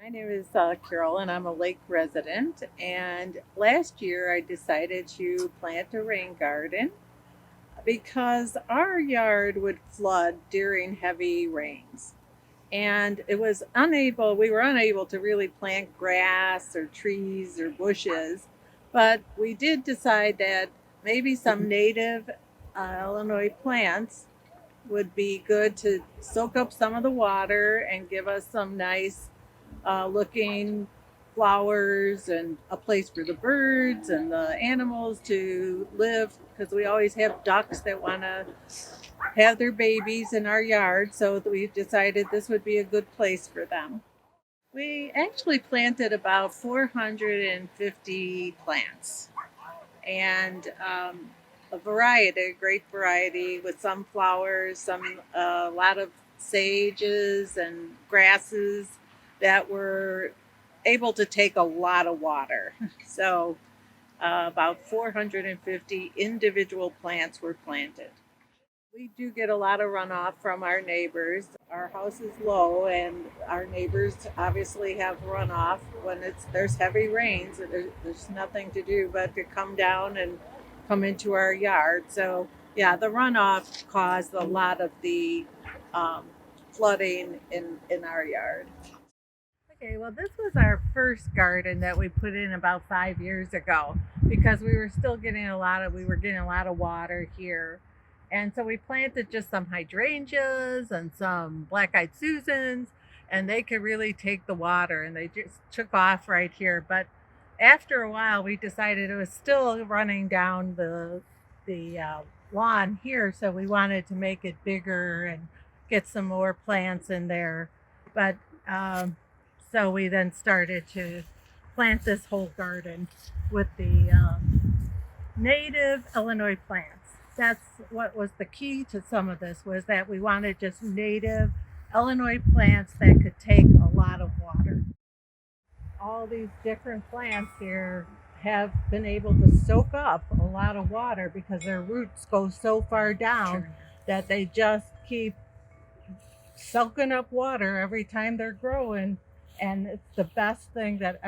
My name is Carol, and I'm a lake resident. And last year, I decided to plant a rain garden because our yard would flood during heavy rains. And we were unable to really plant grass or trees or bushes. But we did decide that maybe some native Illinois plants would be good to soak up some of the water and give us some nice looking flowers and a place for the birds and the animals to live because we always have ducks that want to have their babies in our yard. So we decided this would be a good place for them. We actually planted about 450 plants and a great variety with some flowers, a lot of sages and grasses that were able to take a lot of water. So about 450 individual plants were planted. We do get a lot of runoff from our neighbors. Our house is low, and our neighbors obviously have runoff when there's heavy rains. There's nothing to do but to come down and come into our yard. So yeah, the runoff caused a lot of the um, flooding in our yard. Okay, well, this was our first garden that we put in about 5 years ago because we were getting a lot of water here. And so we planted just some hydrangeas and some black-eyed Susans, and they could really take the water and they just took off right here. But after a while, we decided it was still running down the lawn here, so we wanted to make it bigger and get some more plants in there. But so we then started to plant this whole garden with the native Illinois plants. That's what was the key to some of this, was that we wanted just native Illinois plants that could take a lot of water. All these different plants here have been able to soak up a lot of water because their roots go so far down that they just keep soaking up water every time they're growing. And it's the best thing that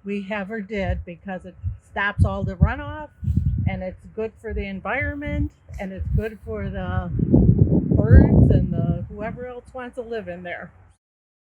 we ever did because it stops all the runoff, and it's good for the environment, and it's good for the birds and the whoever else wants to live in there.